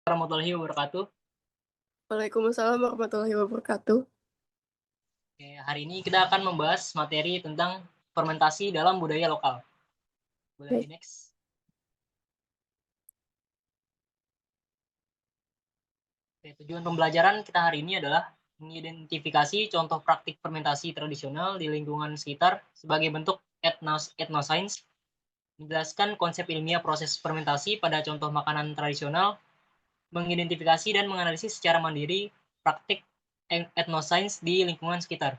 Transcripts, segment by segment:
Warahmatullahi wabarakatuh. Waalaikumsalam warahmatullahi wabarakatuh. Oke, hari ini kita akan membahas materi tentang fermentasi dalam budaya lokal. Boleh di Baik, next. Oke, tujuan pembelajaran kita hari ini adalah mengidentifikasi contoh praktik fermentasi tradisional di lingkungan sekitar sebagai bentuk etnoscience, menjelaskan konsep ilmiah proses fermentasi pada contoh makanan tradisional, mengidentifikasi dan menganalisis secara mandiri praktik etnoscience di lingkungan sekitar,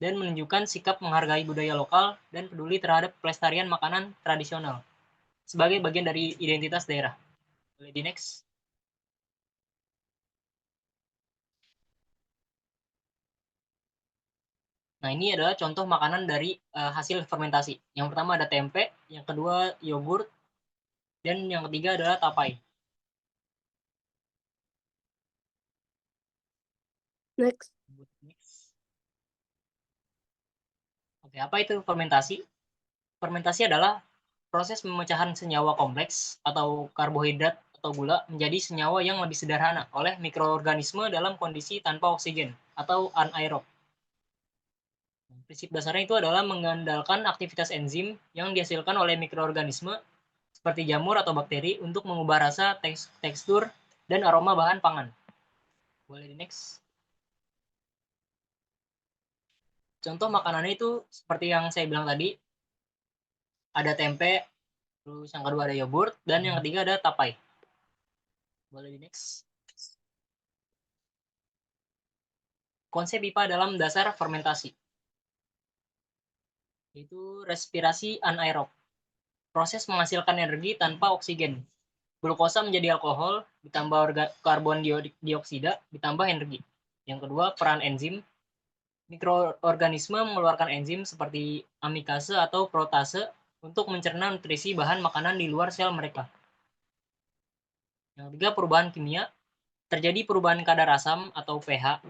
dan menunjukkan sikap menghargai budaya lokal dan peduli terhadap pelestarian makanan tradisional sebagai bagian dari identitas daerah. Boleh di next. Nah, ini adalah contoh makanan dari hasil fermentasi. Yang pertama ada tempe, yang kedua yogurt, dan yang ketiga adalah tapai. next. Oke, apa itu fermentasi? Fermentasi adalah proses pemecahan senyawa kompleks atau karbohidrat atau gula menjadi senyawa yang lebih sederhana oleh mikroorganisme dalam kondisi tanpa oksigen atau anaerob. Prinsip dasarnya itu adalah mengandalkan aktivitas enzim yang dihasilkan oleh mikroorganisme seperti jamur atau bakteri untuk mengubah rasa, tekstur, dan aroma bahan pangan. Boleh di next. Contoh makanannya itu seperti yang saya bilang tadi, ada tempe, terus yang kedua ada yogurt, dan yang ketiga ada tapai. Boleh di next. Konsep IPA dalam dasar fermentasi, yaitu respirasi anaerob. Proses menghasilkan energi tanpa oksigen. Glukosa menjadi alkohol, ditambah karbon dioksida, ditambah energi. Yang kedua, peran enzim. Mikroorganisme mengeluarkan enzim seperti amikase atau protase untuk mencerna nutrisi bahan makanan di luar sel mereka. Yang ketiga, perubahan kimia. Terjadi perubahan kadar asam atau pH,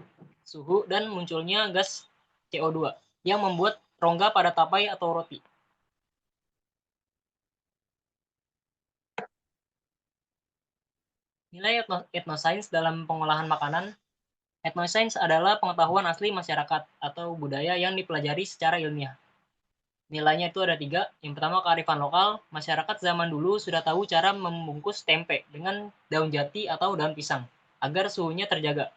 suhu, dan munculnya gas CO2 yang membuat rongga pada tapai atau roti. Nilai etnoscience dalam pengolahan makanan. Etnoscience adalah pengetahuan asli masyarakat atau budaya yang dipelajari secara ilmiah. Nilainya itu ada 3. Yang pertama, kearifan lokal. Masyarakat zaman dulu sudah tahu cara membungkus tempe dengan daun jati atau daun pisang agar suhunya terjaga,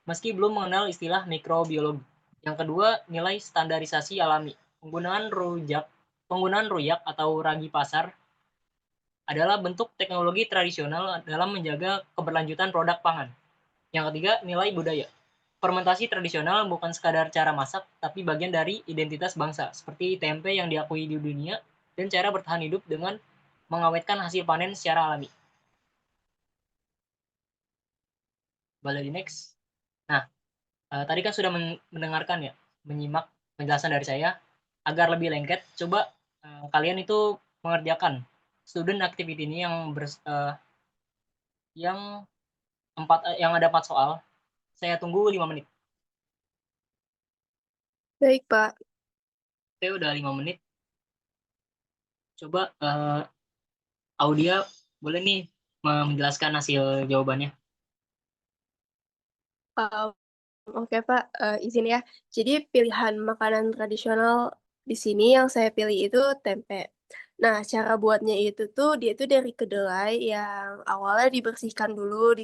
meski belum mengenal istilah mikrobiologi. Yang kedua, nilai standarisasi alami. Penggunaan ruyak atau ragi pasar adalah bentuk teknologi tradisional dalam menjaga keberlanjutan produk pangan. Yang ketiga, nilai budaya. Fermentasi tradisional bukan sekadar cara masak, tapi bagian dari identitas bangsa, seperti tempe yang diakui di dunia dan cara bertahan hidup dengan mengawetkan hasil panen secara alami. Boleh di next. Nah, tadi kan sudah mendengarkan ya, menyimak penjelasan dari saya. Agar lebih lengket, coba kalian itu mengerjakan student activity ini yang yang ada 4 soal. Saya tunggu 5 menit. Baik, Pak. Oke, udah 5 menit. Coba Audia boleh nih menjelaskan hasil jawabannya. Oke, Pak, izin ya. Jadi pilihan makanan tradisional di sini yang saya pilih itu tempe. Nah, cara buatnya itu tuh, dia itu dari kedelai yang awalnya dibersihkan dulu,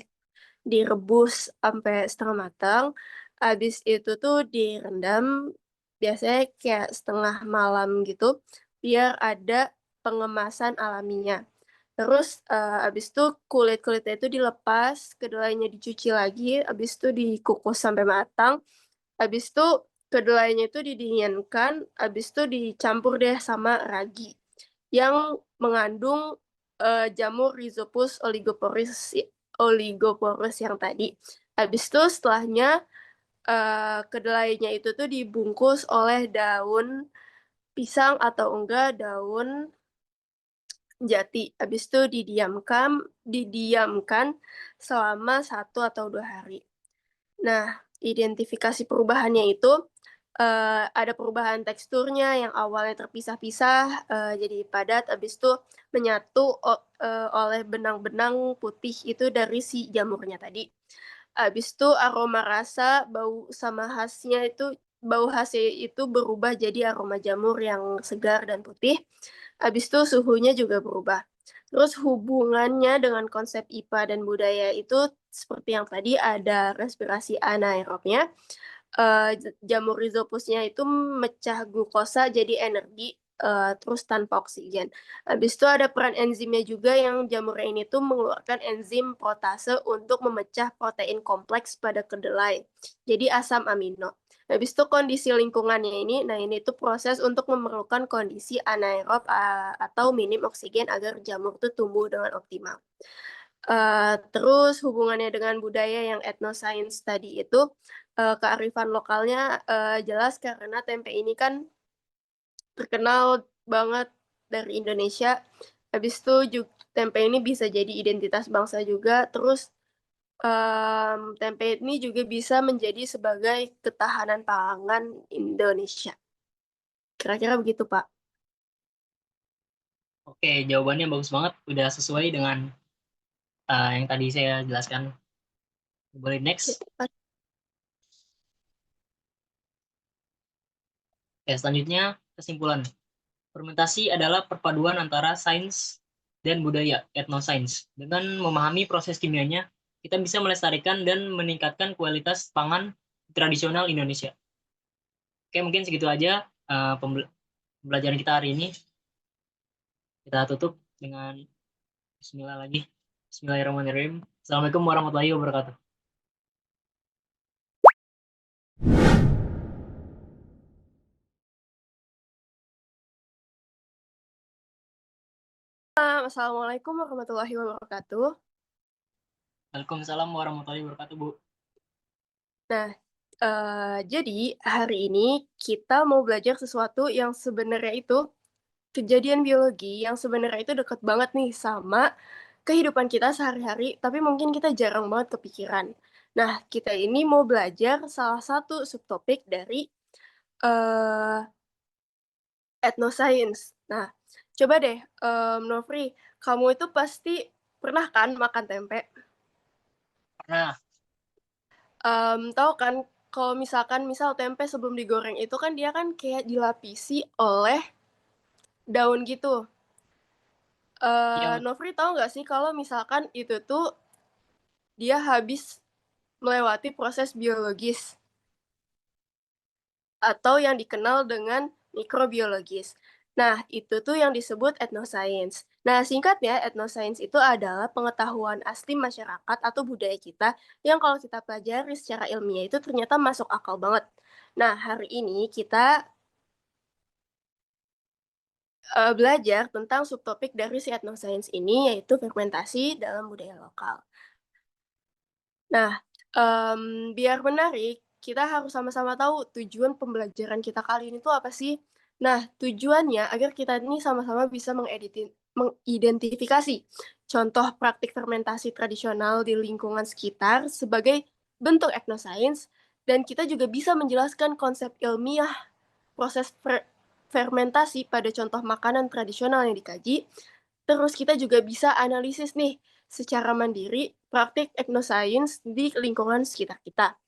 direbus sampai setengah matang, habis itu tuh direndam, biasanya kayak setengah malam gitu, biar ada pengemasan alaminya. Terus, habis itu kulit-kulitnya itu dilepas, kedelainya dicuci lagi, habis itu dikukus sampai matang, habis itu kedelainya itu didinginkan, habis itu dicampur deh sama ragi yang mengandung, jamur Rhizopus oligoporus yang tadi. Habis itu setelahnya, kedelainya itu tuh dibungkus oleh daun pisang atau enggak daun jati. Habis itu didiamkan selama 1 atau 2 hari. Nah, identifikasi perubahannya itu ada perubahan teksturnya yang awalnya terpisah-pisah, jadi padat, habis itu menyatu oleh benang-benang putih itu dari si jamurnya tadi. Habis itu aroma rasa, bau khasnya itu berubah jadi aroma jamur yang segar dan putih. Habis itu suhunya juga berubah. Terus hubungannya dengan konsep IPA dan budaya itu seperti yang tadi ada respirasi anaerobnya, jamur rhizopusnya itu mecah glukosa jadi energi, terus tanpa oksigen. Habis itu ada peran enzimnya juga yang jamurnya ini tuh mengeluarkan enzim protase untuk memecah protein kompleks pada kedelai, jadi asam amino. Habis itu kondisi lingkungannya ini, nah ini tuh proses untuk memerlukan kondisi anaerob, atau minim oksigen agar jamur tuh tumbuh dengan optimal. Terus hubungannya dengan budaya yang ethnoscience tadi itu, kearifan lokalnya, jelas karena tempe ini kan terkenal banget dari Indonesia, habis itu tempe ini bisa jadi identitas bangsa juga, terus, tempe ini juga bisa menjadi sebagai ketahanan pangan Indonesia. Kira-kira begitu, Pak. Oke, jawabannya bagus banget. Udah sesuai dengan yang tadi saya jelaskan. Boleh Oke, next. Pak. Ya, selanjutnya kesimpulan. Fermentasi adalah perpaduan antara sains dan budaya, etnoscience. Dengan memahami proses kimianya, kita bisa melestarikan dan meningkatkan kualitas pangan tradisional Indonesia. Oke, mungkin segitu aja pembelajaran kita hari ini. Kita tutup dengan bismillah lagi. Bismillahirrahmanirrahim. Assalamualaikum warahmatullahi wabarakatuh. Assalamualaikum warahmatullahi wabarakatuh. Waalaikumsalam warahmatullahi wabarakatuh, Bu. Nah, jadi hari ini kita mau belajar sesuatu yang sebenarnya itu kejadian biologi yang sebenarnya itu dekat banget nih sama kehidupan kita sehari-hari, tapi mungkin kita jarang banget kepikiran. Nah, kita ini mau belajar salah satu subtopik dari, eee, ethnoscience. Nah, coba deh, Nofri, kamu itu pasti pernah kan makan tempe? Nah, Tahu kan kalau misal tempe sebelum digoreng itu kan dia kan kayak dilapisi oleh daun gitu. iya, Nofri tahu nggak sih kalau misalkan itu tuh dia habis melewati proses biologis atau yang dikenal dengan mikrobiologis. Nah, itu tuh yang disebut ethnoscience. Nah, singkatnya, ethnoscience itu adalah pengetahuan asli masyarakat atau budaya kita yang kalau kita pelajari secara ilmiah itu ternyata masuk akal banget. Nah, hari ini kita belajar tentang subtopik dari si ethnoscience ini, yaitu fermentasi dalam budaya lokal. Nah, biar menarik, kita harus sama-sama tahu tujuan pembelajaran kita kali ini tuh apa sih. Nah, tujuannya agar kita ini sama-sama bisa mengidentifikasi contoh praktik fermentasi tradisional di lingkungan sekitar sebagai bentuk ethnoscience, dan kita juga bisa menjelaskan konsep ilmiah proses fermentasi pada contoh makanan tradisional yang dikaji. Terus kita juga bisa analisis nih secara mandiri praktik ethnoscience di lingkungan sekitar kita.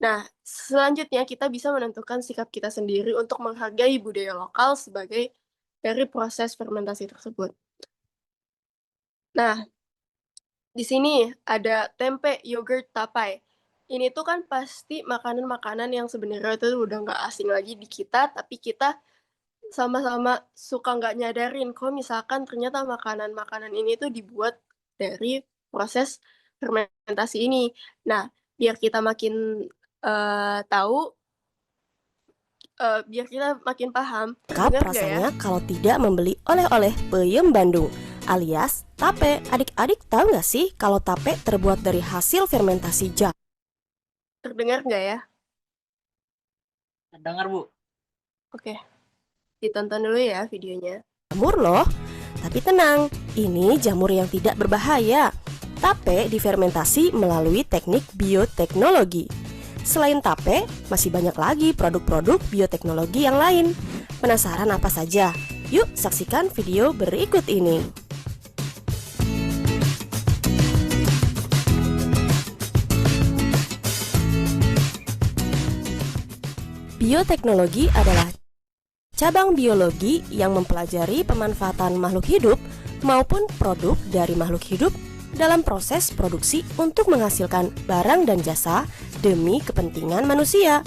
Nah, selanjutnya kita bisa menentukan sikap kita sendiri untuk menghargai budaya lokal sebagai dari proses fermentasi tersebut. Nah, di sini ada tempe, yogurt, tapai. Ini tuh kan pasti makanan-makanan yang sebenarnya itu udah nggak asing lagi di kita, tapi kita sama-sama suka nggak nyadarin kalau misalkan ternyata makanan-makanan ini tuh dibuat dari proses fermentasi ini. Nah, biar kita makin tahu, biar kita makin paham. Kap rasanya kalau tidak membeli oleh-oleh peyem Bandung alias tape. Adik-adik tahu nggak sih kalau tape terbuat dari hasil fermentasi jamur? Terdengar nggak ya? dengar, Bu. Oke, ditonton dulu ya videonya. Jamur loh. Tapi tenang, ini jamur yang tidak berbahaya. Tape difermentasi melalui teknik bioteknologi. Selain tape, masih banyak lagi produk-produk bioteknologi yang lain. Penasaran apa saja? Yuk saksikan video berikut ini. Bioteknologi adalah cabang biologi yang mempelajari pemanfaatan makhluk hidup maupun produk dari makhluk hidup dalam proses produksi untuk menghasilkan barang dan jasa demi kepentingan manusia.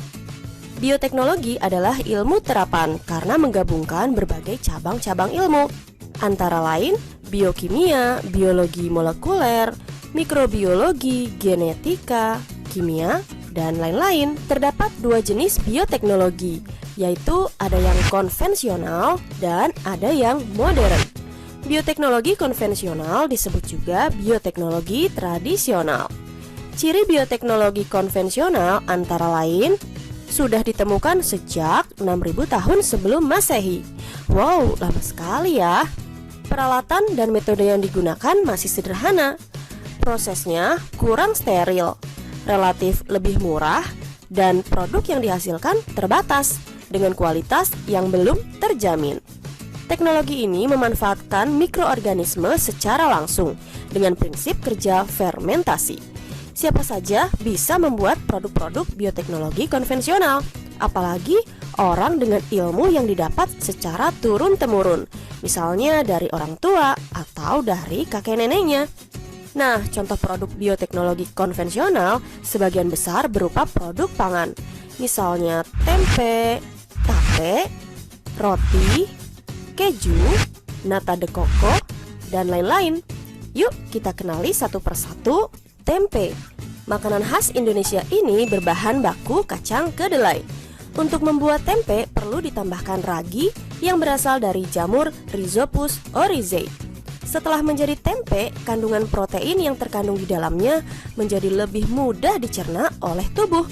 Bioteknologi adalah ilmu terapan karena menggabungkan berbagai cabang-cabang ilmu, antara lain biokimia, biologi molekuler, mikrobiologi, genetika, kimia, dan lain-lain. Terdapat dua jenis bioteknologi, yaitu ada yang konvensional dan ada yang modern. Bioteknologi konvensional disebut juga bioteknologi tradisional. Ciri bioteknologi konvensional antara lain sudah ditemukan sejak 6.000 tahun sebelum Masehi. Wow, lama sekali ya. Peralatan dan metode yang digunakan masih sederhana. Prosesnya kurang steril, relatif lebih murah, dan produk yang dihasilkan terbatas dengan kualitas yang belum terjamin. Teknologi ini memanfaatkan mikroorganisme secara langsung dengan prinsip kerja fermentasi. Siapa saja bisa membuat produk-produk bioteknologi konvensional, apalagi orang dengan ilmu yang didapat secara turun-temurun, misalnya dari orang tua atau dari kakek neneknya. Nah, contoh produk bioteknologi konvensional sebagian besar berupa produk pangan, misalnya tempe, tape, roti, keju, nata de coco, dan lain-lain. Yuk kita kenali satu persatu. Tempe, makanan khas Indonesia ini berbahan baku kacang kedelai. Untuk membuat tempe perlu ditambahkan ragi yang berasal dari jamur Rhizopus oryzae. Setelah menjadi tempe, kandungan protein yang terkandung di dalamnya menjadi lebih mudah dicerna oleh tubuh.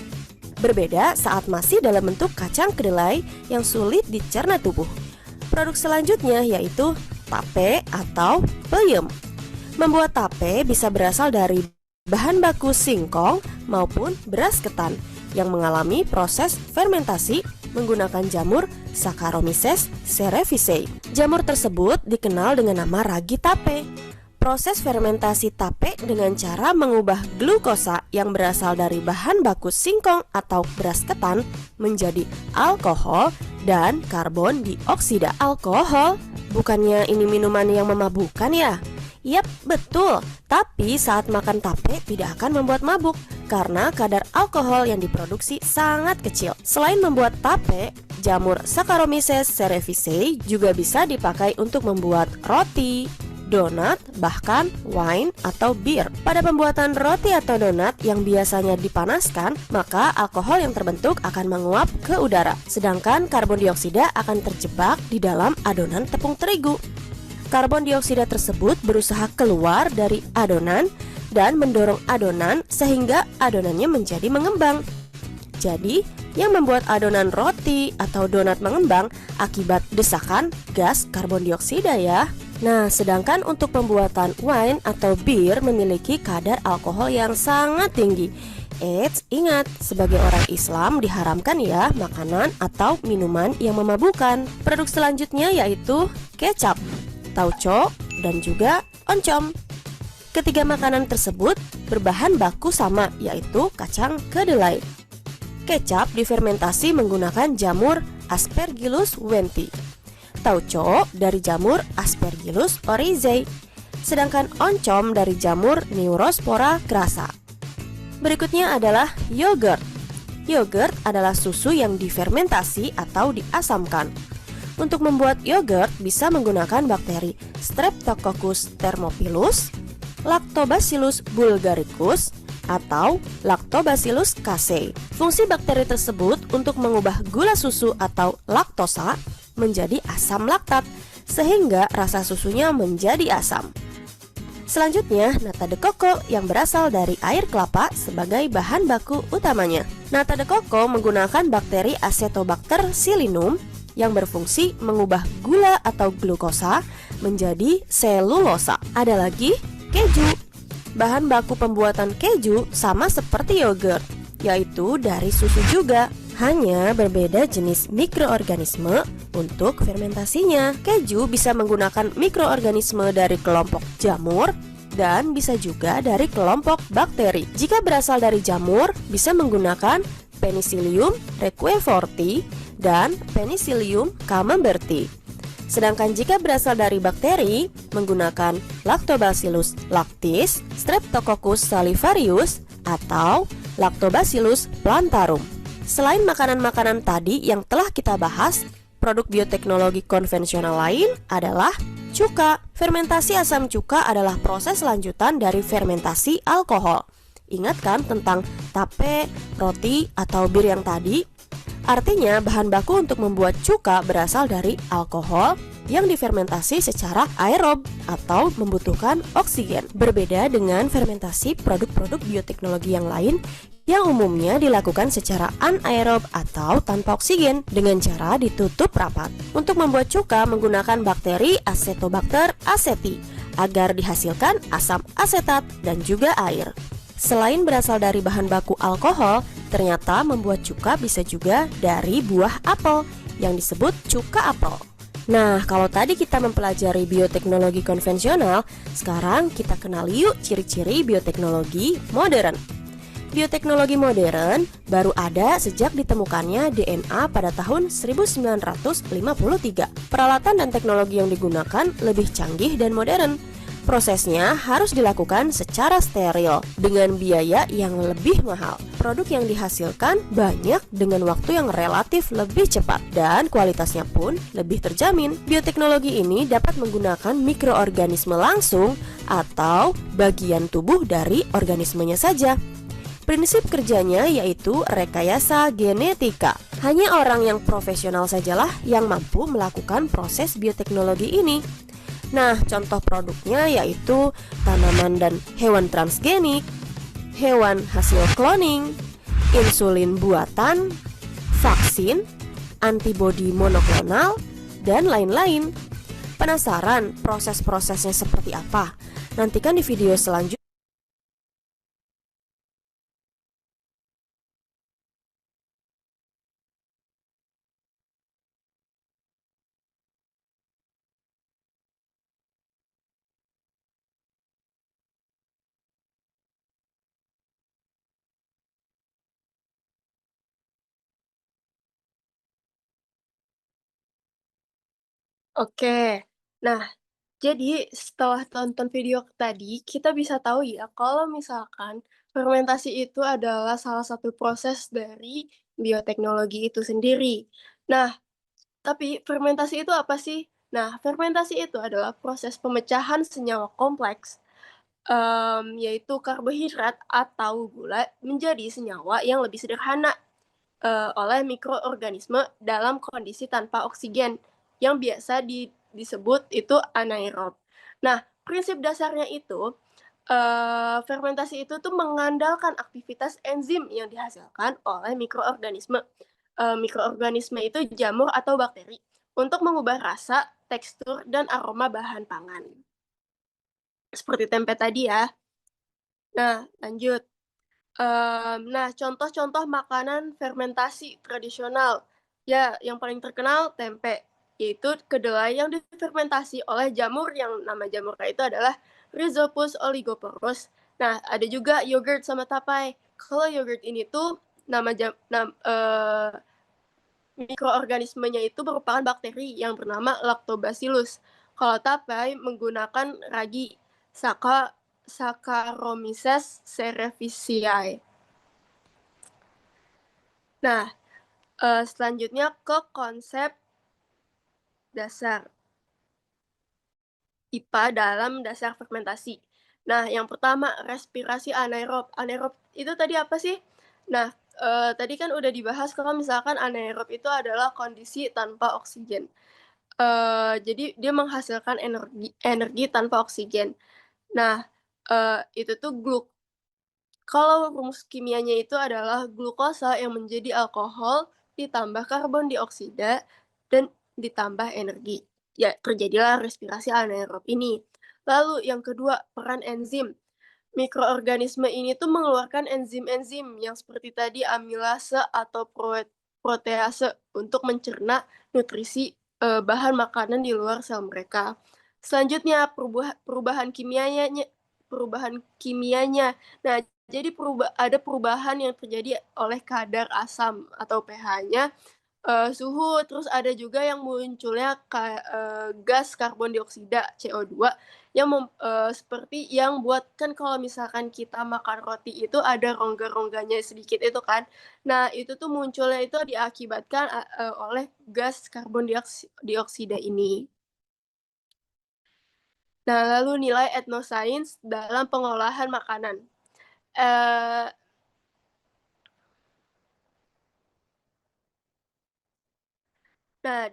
Berbeda saat masih dalam bentuk kacang kedelai yang sulit dicerna tubuh. Produk selanjutnya yaitu tape atau peyem. Membuat tape bisa berasal dari bahan baku singkong maupun beras ketan yang mengalami proses fermentasi menggunakan jamur Saccharomyces cerevisiae. Jamur tersebut dikenal dengan nama ragi tape. Proses fermentasi tape dengan cara mengubah glukosa yang berasal dari bahan baku singkong atau beras ketan menjadi alkohol dan karbon dioksida. Alkohol? Bukannya ini minuman yang memabukkan ya? Yap, betul. Tapi saat makan tape tidak akan membuat mabuk karena kadar alkohol yang diproduksi sangat kecil. Selain membuat tape, jamur Saccharomyces cerevisiae juga bisa dipakai untuk membuat roti, donat, bahkan wine atau bir. Pada pembuatan roti atau donat yang biasanya dipanaskan, maka alkohol yang terbentuk akan menguap ke udara, sedangkan karbon dioksida akan terjebak di dalam adonan tepung terigu. Karbon dioksida tersebut berusaha keluar dari adonan dan mendorong adonan sehingga adonannya menjadi mengembang. Jadi, yang membuat adonan roti atau donat mengembang akibat desakan gas karbon dioksida ya. Nah, sedangkan untuk pembuatan wine atau bir memiliki kadar alkohol yang sangat tinggi. Eits, ingat, sebagai orang Islam diharamkan ya makanan atau minuman yang memabukkan. Produk selanjutnya yaitu kecap, tauco, dan juga oncom. Ketiga makanan tersebut berbahan baku sama, yaitu kacang kedelai. Kecap difermentasi menggunakan jamur Aspergillus wenti. Tauco dari jamur Aspergillus oryzae. Sedangkan oncom dari jamur Neurospora crassa. Berikutnya adalah yogurt. Yogurt adalah susu yang difermentasi atau diasamkan. Untuk membuat yogurt bisa menggunakan bakteri Streptococcus thermophilus, Lactobacillus bulgaricus, atau Lactobacillus casei. Fungsi bakteri tersebut untuk mengubah gula susu atau laktosa menjadi asam laktat, sehingga rasa susunya menjadi asam. Selanjutnya, nata de coco yang berasal dari air kelapa sebagai bahan baku utamanya. Nata de coco menggunakan bakteri Acetobacter psyllinum yang berfungsi mengubah gula atau glukosa menjadi selulosa. Ada lagi keju. Bahan baku pembuatan keju sama seperti yogurt, yaitu dari susu juga. Hanya berbeda jenis mikroorganisme untuk fermentasinya. Keju bisa menggunakan mikroorganisme dari kelompok jamur dan bisa juga dari kelompok bakteri. Jika berasal dari jamur, bisa menggunakan Penicillium requeforti dan Penicillium camemberti. Sedangkan jika berasal dari bakteri, menggunakan Lactobacillus lactis, Streptococcus salivarius, atau Lactobacillus plantarum. Selain makanan-makanan tadi yang telah kita bahas, produk bioteknologi konvensional lain adalah cuka. Fermentasi asam cuka adalah proses lanjutan dari fermentasi alkohol. Ingat kan tentang tape, roti, atau bir yang tadi? Artinya bahan baku untuk membuat cuka berasal dari alkohol yang difermentasi secara aerob atau membutuhkan oksigen. Berbeda dengan fermentasi produk-produk bioteknologi yang lain yang umumnya dilakukan secara anaerob atau tanpa oksigen dengan cara ditutup rapat. Untuk membuat cuka menggunakan bakteri Acetobacter aceti agar dihasilkan asam asetat dan juga air. Selain berasal dari bahan baku alkohol, ternyata membuat cuka bisa juga dari buah apel yang disebut cuka apel. Nah, kalau tadi kita mempelajari bioteknologi konvensional, sekarang kita kenal yuk ciri-ciri bioteknologi modern. Bioteknologi modern baru ada sejak ditemukannya DNA pada tahun 1953. Peralatan dan teknologi yang digunakan lebih canggih dan modern. Prosesnya harus dilakukan secara steril dengan biaya yang lebih mahal. Produk yang dihasilkan banyak dengan waktu yang relatif lebih cepat dan kualitasnya pun lebih terjamin. Bioteknologi ini dapat menggunakan mikroorganisme langsung atau bagian tubuh dari organismenya saja. Prinsip kerjanya yaitu rekayasa genetika. Hanya orang yang profesional sajalah yang mampu melakukan proses bioteknologi ini. Nah, contoh produknya yaitu tanaman dan hewan transgenik, hewan hasil cloning, insulin buatan, vaksin, antibodi monoklonal, dan lain-lain. Penasaran proses-prosesnya seperti apa? Nantikan di video selanjutnya. Oke, nah jadi setelah tonton video tadi, kita bisa tahu ya kalau misalkan fermentasi itu adalah salah satu proses dari bioteknologi itu sendiri. Nah, tapi fermentasi itu apa sih? Nah, fermentasi itu adalah proses pemecahan senyawa kompleks, yaitu karbohidrat atau gula menjadi senyawa yang lebih sederhana oleh mikroorganisme dalam kondisi tanpa oksigen yang biasa disebut itu anaerob. Nah, prinsip dasarnya itu fermentasi itu tuh mengandalkan aktivitas enzim yang dihasilkan oleh mikroorganisme. Mikroorganisme itu jamur atau bakteri untuk mengubah rasa, tekstur, dan aroma bahan pangan. Seperti tempe tadi ya. Nah, lanjut. Nah, contoh-contoh makanan fermentasi tradisional, ya yang paling terkenal tempe, yaitu kedelai yang difermentasi oleh jamur yang nama jamurnya itu adalah Rhizopus oligoporus. Nah, ada juga yogurt sama tapai. Kalau yogurt ini tuh mikroorganismenya itu merupakan bakteri yang bernama Lactobacillus. Kalau tapai menggunakan ragi Saccharomyces cerevisiae. Nah, selanjutnya ke konsep dasar IPA dalam dasar fermentasi. Nah, yang pertama respirasi anaerob. Anaerob itu tadi apa sih? Nah, tadi kan udah dibahas kalau misalkan anaerob itu adalah kondisi tanpa oksigen. Jadi dia menghasilkan energi tanpa oksigen. Nah, itu tuh kalau rumus kimianya itu adalah glukosa yang menjadi alkohol ditambah karbon dioksida dan ditambah energi. Ya, terjadilah respirasi anaerob ini. Lalu yang kedua, peran enzim. mikroorganisme ini tuh mengeluarkan enzim-enzim yang seperti tadi amilase atau protease untuk mencerna nutrisi bahan makanan di luar sel mereka. Selanjutnya perubahan kimianya. Nah, jadi ada perubahan yang terjadi oleh kadar asam atau pH-nya, suhu, terus ada juga yang munculnya gas karbon dioksida CO2 yang seperti yang buat kan kalau misalkan kita makan roti itu ada rongga-rongganya sedikit itu kan. Nah, itu tuh munculnya itu diakibatkan oleh gas karbon dioksida ini. Nah, lalu nilai etnosains dalam pengolahan makanan. Eh, Nah,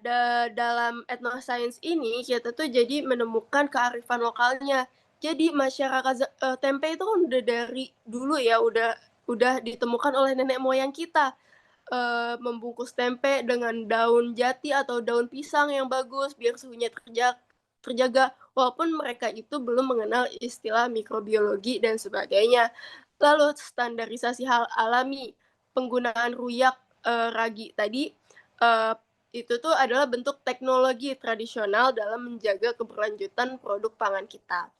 dalam etnosains ini kita tuh jadi menemukan kearifan lokalnya. Jadi masyarakat tempe itu kan udah dari dulu ya, udah ditemukan oleh nenek moyang kita. Membungkus tempe dengan daun jati atau daun pisang yang bagus biar suhunya terjaga, walaupun mereka itu belum mengenal istilah mikrobiologi dan sebagainya. Lalu standarisasi hal alami, penggunaan ruyak ragi tadi, eh, itu tuh adalah bentuk teknologi tradisional dalam menjaga keberlanjutan produk pangan kita.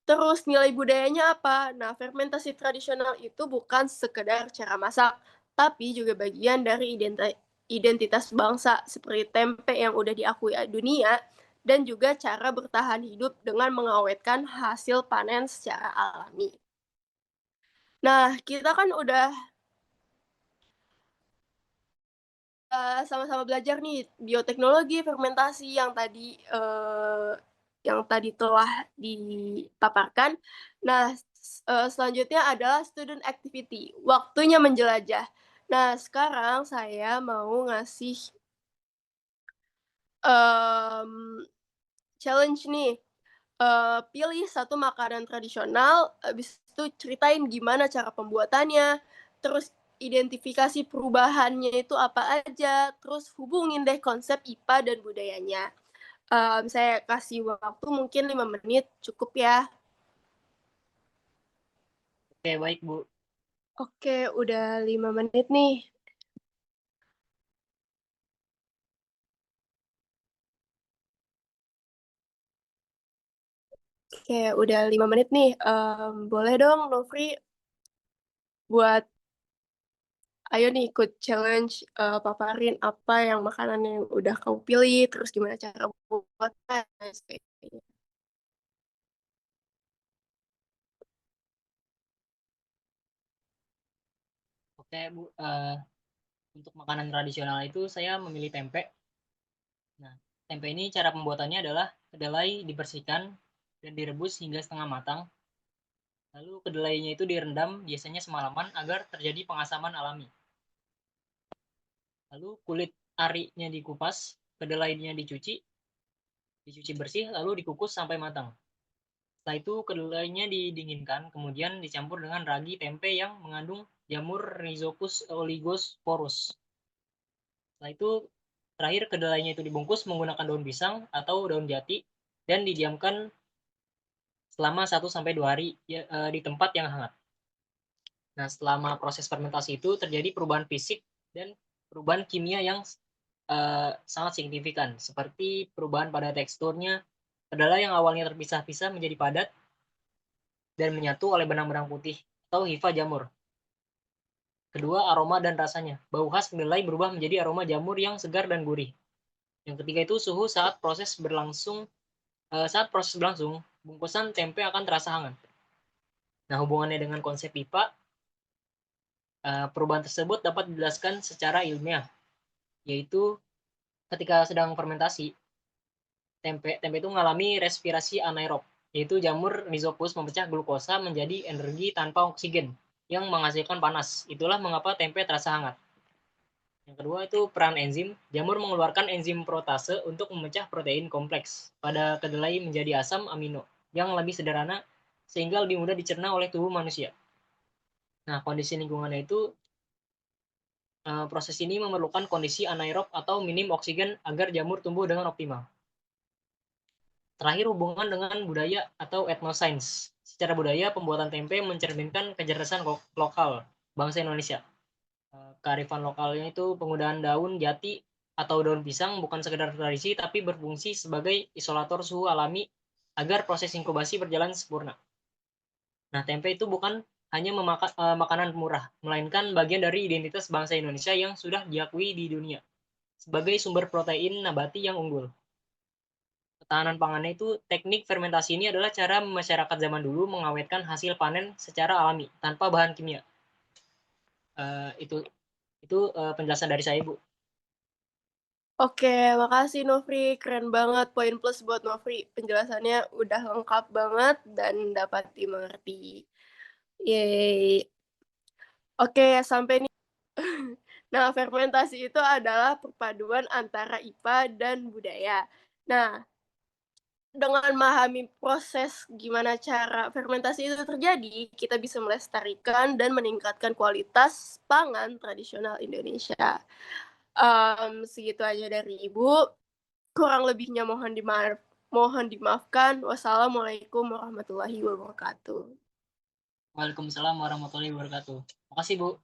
Terus nilai budayanya apa? Nah, fermentasi tradisional itu bukan sekedar cara masak, tapi juga bagian dari identitas bangsa seperti tempe yang udah diakui dunia dan juga cara bertahan hidup dengan mengawetkan hasil panen secara alami. Nah, kita kan udah sama-sama belajar nih bioteknologi fermentasi yang tadi telah dipaparkan. Nah, selanjutnya adalah student activity, waktunya menjelajah. Nah, sekarang saya mau ngasih challenge nih. Pilih satu makanan tradisional, habis itu ceritain gimana cara pembuatannya, terus identifikasi perubahannya itu apa aja, terus hubungin deh konsep IPA dan budayanya. Saya kasih waktu mungkin 5 menit, cukup ya. Oke, baik Bu. Oke, udah 5 menit nih. Oke, udah 5 menit nih. Boleh dong, Nofri, buat ayo nih ikut challenge, paparin apa yang makanan yang udah kamu pilih, terus gimana cara buatnya, dan sebagainya. Oke Bu, untuk makanan tradisional itu saya memilih tempe. Nah, tempe ini cara pembuatannya adalah kedelai dibersihkan dan direbus hingga setengah matang. Lalu kedelainya itu direndam biasanya semalaman agar terjadi pengasaman alami. Lalu kulit arinya dikupas, kedelainya dicuci bersih, lalu dikukus sampai matang. Setelah itu kedelainya didinginkan, kemudian dicampur dengan ragi tempe yang mengandung jamur Rhizopus oligosporus. Setelah itu terakhir kedelainya itu dibungkus menggunakan daun pisang atau daun jati dan didiamkan selama 1-2 hari di tempat yang hangat. Nah, selama proses fermentasi itu terjadi perubahan fisik dan perubahan kimia yang sangat signifikan, seperti perubahan pada teksturnya, kedelai yang awalnya terpisah-pisah menjadi padat dan menyatu oleh benang-benang putih atau hifa jamur. Kedua, aroma dan rasanya. Bau khas kedelai berubah menjadi aroma jamur yang segar dan gurih. Yang ketiga itu suhu saat proses berlangsung, bungkusan tempe akan terasa hangat. Nah, hubungannya dengan konsep IPA, perubahan tersebut dapat dijelaskan secara ilmiah, yaitu ketika sedang fermentasi, tempe itu mengalami respirasi anaerob, yaitu jamur Rhizopus memecah glukosa menjadi energi tanpa oksigen yang menghasilkan panas. Itulah mengapa tempe terasa hangat. Yang kedua itu peran enzim. Jamur mengeluarkan enzim protase untuk memecah protein kompleks pada kedelai menjadi asam amino yang lebih sederhana sehingga lebih mudah dicerna oleh tubuh manusia. Nah, kondisi lingkungannya itu proses ini memerlukan kondisi anaerob atau minim oksigen agar jamur tumbuh dengan optimal. Terakhir, hubungan dengan budaya atau etnosains. Secara budaya, pembuatan tempe mencerminkan kecerdasan lokal bangsa Indonesia. Kearifan lokalnya itu penggunaan daun jati atau daun pisang bukan sekedar tradisi, tapi berfungsi sebagai isolator suhu alami agar proses inkubasi berjalan sempurna. Nah, tempe itu bukan hanya makanan murah, melainkan bagian dari identitas bangsa Indonesia yang sudah diakui di dunia sebagai sumber protein nabati yang unggul. Ketahanan pangannya itu, teknik fermentasi ini adalah cara masyarakat zaman dulu mengawetkan hasil panen secara alami tanpa bahan kimia. Itu penjelasan dari saya, Bu. Oke, makasih Nofri. Keren banget. Poin plus buat Nofri. Penjelasannya udah lengkap banget dan dapat dimengerti. Yeay. Oke, sampai nih. Nah, fermentasi itu adalah perpaduan antara IPA dan budaya. Nah, dengan memahami proses gimana cara fermentasi itu terjadi, kita bisa melestarikan dan meningkatkan kualitas pangan tradisional Indonesia. Segitu aja dari Ibu. Kurang lebihnya mohon dimaafkan. Wassalamualaikum warahmatullahi wabarakatuh. Waalaikumsalam warahmatullahi wabarakatuh. Makasih, Bu.